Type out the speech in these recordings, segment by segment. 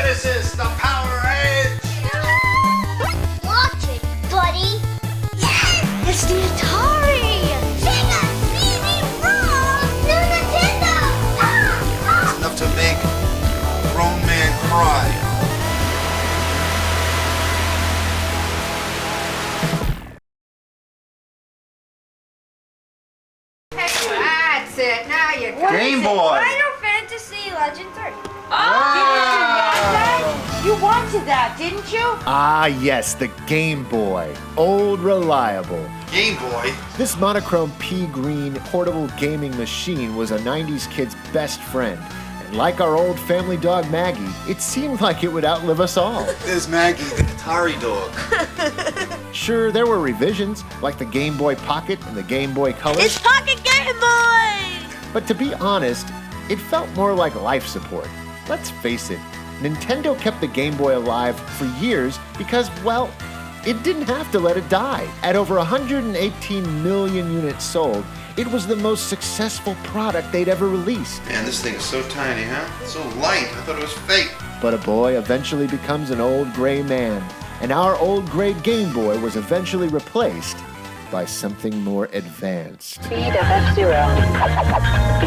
Genesis, the Power Edge! Watch it, buddy! Yes! It's the Atari! Sega! CD-ROM! New Nintendo! It's enough to make a grown man cry. That's it. Now you got Game Boy! Final Fantasy Legend 3. Oh! You wanted that, didn't you? Ah, yes, the Game Boy. Old, reliable. Game Boy? This monochrome pea green portable gaming machine was a 90s kid's best friend. And like our old family dog Maggie, it seemed like it would outlive us all. There's Maggie, the Atari dog. Sure, there were revisions, like the Game Boy Pocket and the Game Boy Color. It's Pocket Game Boy! But to be honest, it felt more like life support. Let's face it, Nintendo kept the Game Boy alive for years because, well, it didn't have to let it die. At over 118 million units sold, it was the most successful product they'd ever released. Man, this thing is so tiny, huh? It's so light. I thought it was fake. But a boy eventually becomes an old gray man, and our old gray Game Boy was eventually replaced by something more advanced. Speed of F-Zero.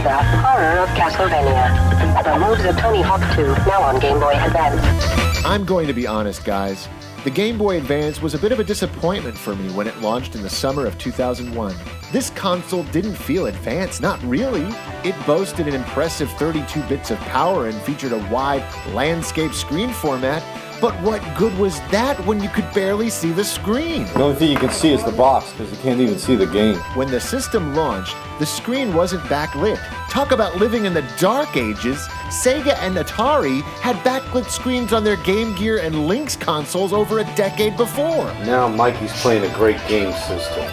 The horror of Castlevania. The moves of Tony Hawk 2, now on Game Boy Advance. I'm going to be honest, guys. The Game Boy Advance was a bit of a disappointment for me when it launched in the summer of 2001. This console didn't feel advanced, not really. It boasted an impressive 32 bits of power and featured a wide landscape screen format. But what good was that when you could barely see the screen? The only thing you can see is the box, because you can't even see the game. When the system launched, the screen wasn't backlit. Talk about living in the dark ages. Sega and Atari had backlit screens on their Game Gear and Lynx consoles over a decade before. Now Mikey's playing a great game system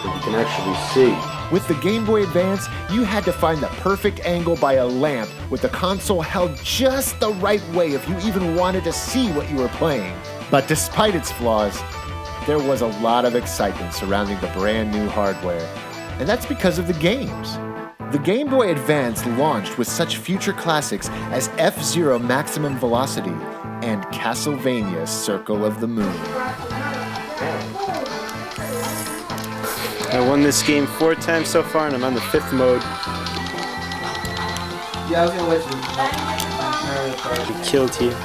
that you can actually see. With the Game Boy Advance, you had to find the perfect angle by a lamp with the console held just the right way if you even wanted to see what you were playing. But despite its flaws, there was a lot of excitement surrounding the brand new hardware. And that's because of the games. The Game Boy Advance launched with such future classics as F-Zero Maximum Velocity and Castlevania Circle of the Moon. I won this game 4 times so far, and I'm on the 5th mode. Yeah, I was gonna let you. We killed here.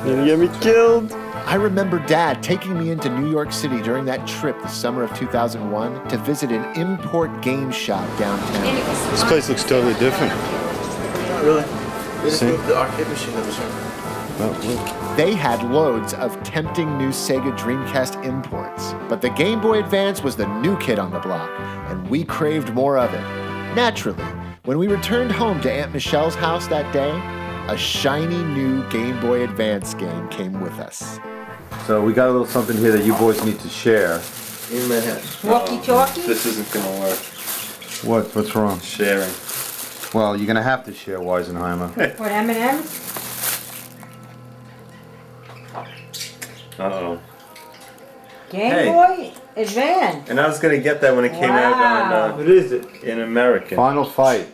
You're gonna get me killed. I remember Dad taking me into New York City during that trip the summer of 2001 to visit an import game shop downtown. This place looks totally different. Really? They just moved the arcade machine that was They had loads of tempting new Sega Dreamcast imports, but the Game Boy Advance was the new kid on the block, and we craved more of it. Naturally, when we returned home to Aunt Michelle's house that day, a shiny new Game Boy Advance game came with us. So we got a little something here that you boys need to share. in Manhattan. Walkie-talkie? This isn't gonna work. What's wrong? Sharing. Well, you're gonna have to share, Weisenheimer. What, M&M's? Uh-oh. Game Hey. Boy Advance. And I was gonna get that when it came out Wow. on, what is it? In American. Final Fight.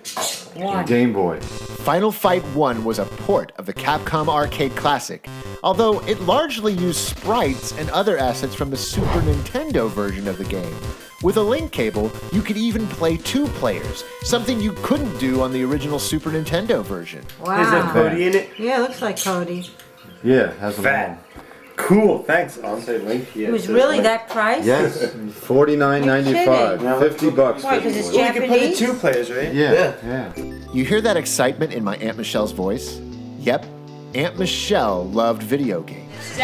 One. Game Boy. Final Fight 1 was a port of the Capcom arcade classic, although it largely used sprites and other assets from the Super Nintendo version of the game. With a link cable, you could even play 2 players, something you couldn't do on the original Super Nintendo version. Wow. Is there Cody in it? Yeah, looks like Cody. Yeah, it has them all. Fat. Cool, thanks. I'll say link here. It was really that price? Yes, $49.95, Now $50 Why, for 'cause it's the boy. We can play the Japanese? 2 players, right? Yeah. You hear that excitement in my Aunt Michelle's voice? Yep, Aunt Michelle loved video games. Oh,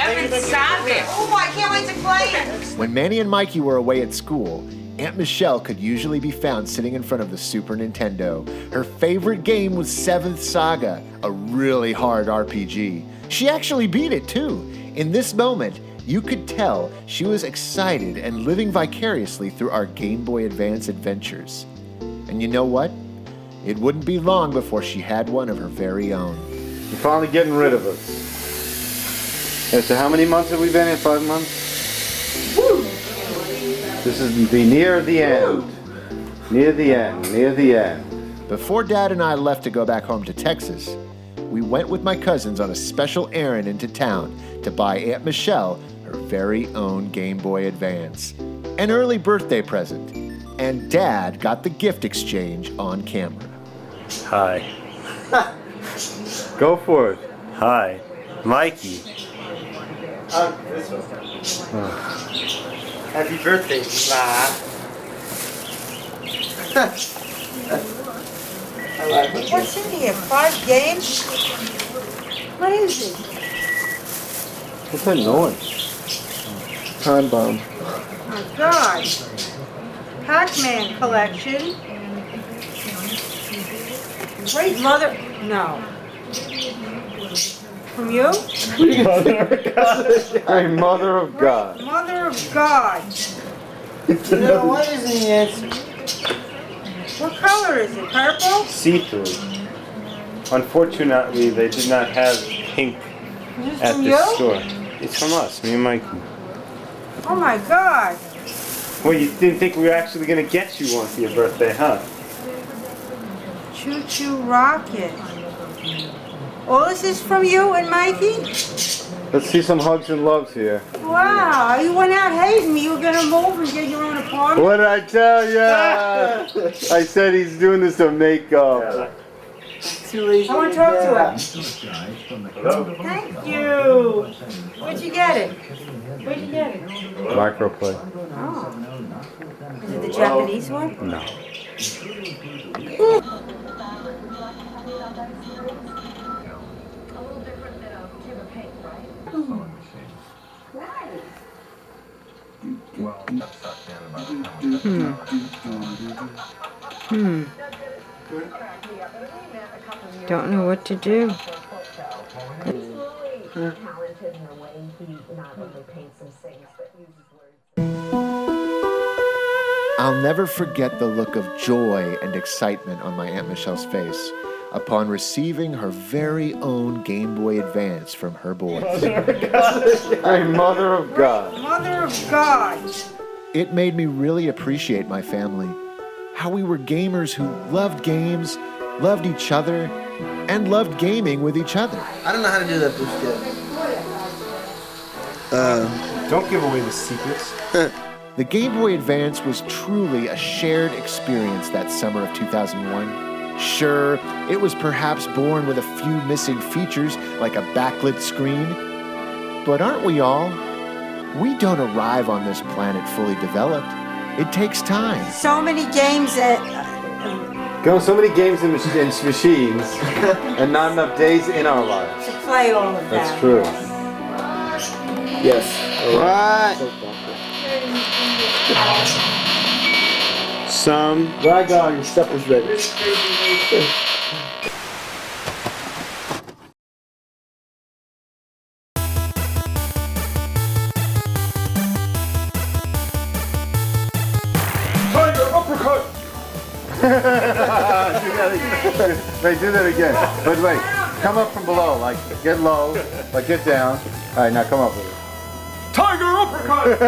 I can't wait to play it. When Manny and Mikey were away at school, Aunt Michelle could usually be found sitting in front of the Super Nintendo. Her favorite game was 7th Saga, a really hard RPG. She actually beat it too. In this moment, you could tell she was excited and living vicariously through our Game Boy Advance adventures. And you know what? It wouldn't be long before she had one of her very own. You're finally getting rid of us. Yeah, so how many months have we been in? 5 months? This is the near the end. Near the end. Near the end. Before Dad and I left to go back home to Texas, we went with my cousins on a special errand into town to buy Aunt Michelle her very own Game Boy Advance, an early birthday present, and Dad got the gift exchange on camera. Hi. Go for it. Hi. Mikey. Happy birthday, Ma. What's in here? 5 games? What is it? What's that noise? Time bomb. Oh my God. Pac-Man collection. Great mother. No. From you? Hey, Mother of God. Mother of God. No, what is the answer? What color is it? Purple? See-through. Unfortunately, they did not have pink Is this at from this you? store. It's from us, me and Mikey. Oh my God. Well, you didn't think we were actually going to get you one for your birthday, huh? Choo Choo Rocket. All this is from you and Mikey? Let's see some hugs and loves here. Wow, you went out hating me. You were gonna move and get your own apartment? What did I tell ya? I said he's doing this to make up. I want to talk to him. Thank you. Where'd you get it? Where'd you get it? Microplay. Oh. Is it the Japanese one? No. Don't know what to do. I'll never forget the look of joy and excitement on my Aunt Michelle's face upon receiving her very own Game Boy Advance from her boys. Hey, Mother of God. Mother of God. It made me really appreciate my family, how we were gamers who loved games, loved each other, and loved gaming with each other. I don't know how to do that boost yet. Don't give away the secrets. The Game Boy Advance was truly a shared experience that summer of 2001. Sure, it was perhaps born with a few missing features like a backlit screen, but aren't we all? We don't arrive on this planet fully developed. It takes time. So many games that... So many games and machines, and not enough days in our lives. to play all of that. That's true. Yes. Alright. Some. Rag on, your stuff is ready. Wait, do that again. But wait, come up from below. Like, get low. Like, get down. All right, now come up with it. Tiger uppercut!